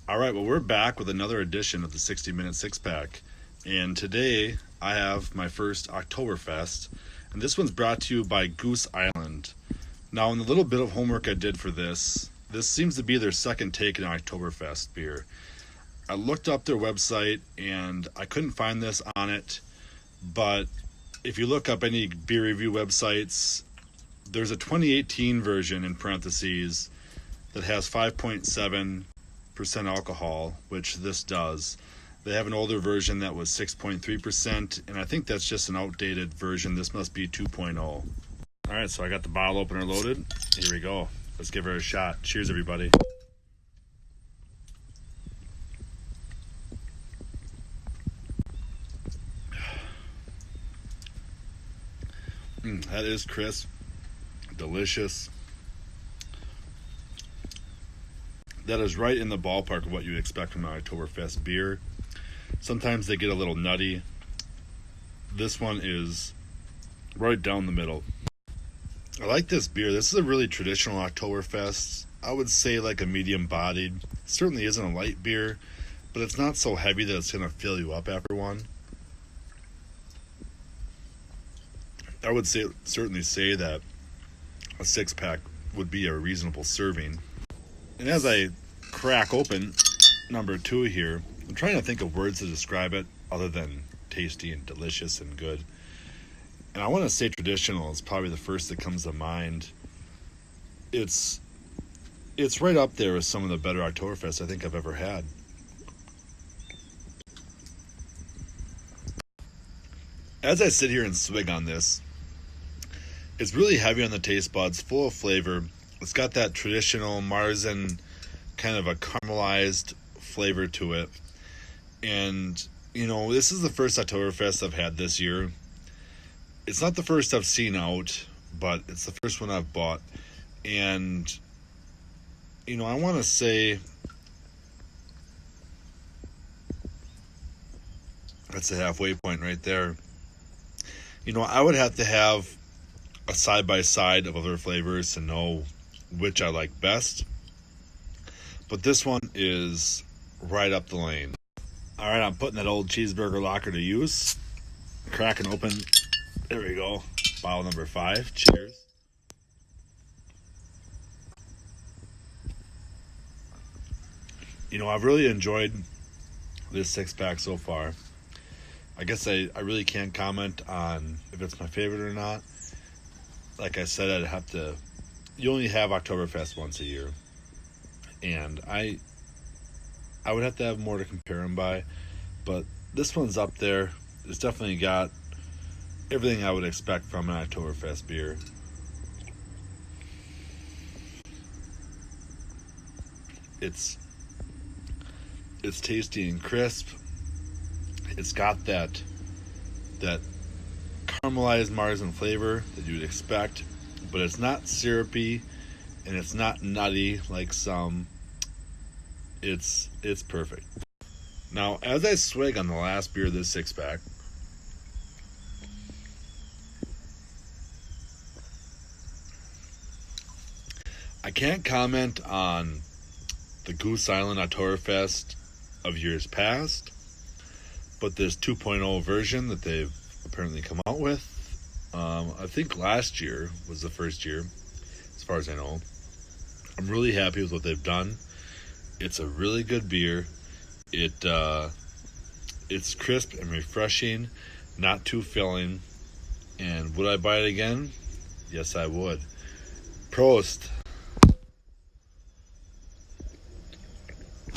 All right, well, we're back with another edition of the 60-Minute Six-Pack. And today I have my first Oktoberfest. And this one's brought to you by Goose Island. Now, in the little bit of homework I did for this seems to be their second take in Oktoberfest beer. I looked up their website and I couldn't find this on it. But if you look up any beer review websites, there's a 2018 version in parentheses that has 5.7% alcohol, which this does. They have an older version that was 6.3%, and I think that's just an outdated version. This must be 2.0. All right, so I got the bottle opener loaded. Here we go. Let's give her a shot. Cheers, everybody. That is crisp, delicious. That is right in the ballpark of what you'd expect from an Oktoberfest beer. Sometimes they get a little nutty. This one is right down the middle. I like this beer. This is a really traditional Oktoberfest. I would say like a medium-bodied. Certainly isn't a light beer, but it's not so heavy that it's going to fill you up after one. I would certainly say that a six-pack would be a reasonable serving. And as I crack open number 2 here, I'm trying to think of words to describe it other than tasty and delicious and good. And I want to say traditional is probably the first that comes to mind. It's right up there with some of the better Oktoberfests I think I've ever had. As I sit here and swig on this, it's really heavy on the taste buds, full of flavor. It's got that traditional Märzen kind of a caramelized flavor to it. And, you know, this is the first Oktoberfest I've had this year. It's not the first I've seen out, but it's the first one I've bought. And, you know, I want to say that's a halfway point right there. You know, I would have to have a side-by-side of other flavors to know which I like best. But this one is right up the lane. All right, I'm putting that old cheeseburger locker to use. Cracking open. There we go. Bottle number 5. Cheers. You know, I've really enjoyed this six-pack so far. I guess I really can't comment on if it's my favorite or not. Like I said, I'd have to... You only have Oktoberfest once a year. And I would have to have more to compare them by. But this one's up there. It's definitely got everything I would expect from an Oktoberfest beer. It's tasty and crisp. It's got that caramelized Märzen flavor that you would expect, but it's not syrupy and it's not nutty like some. It's perfect. Now, as I swig on the last beer of this six-pack, I can't comment on the Goose Island Oktoberfest of years past, but this 2.0 version that they've apparently come out with, I think last year was the first year, as far as I know. I'm really happy with what they've done. It's a really good beer. It's crisp and refreshing, not too filling. And would I buy it again? Yes, I would. Prost.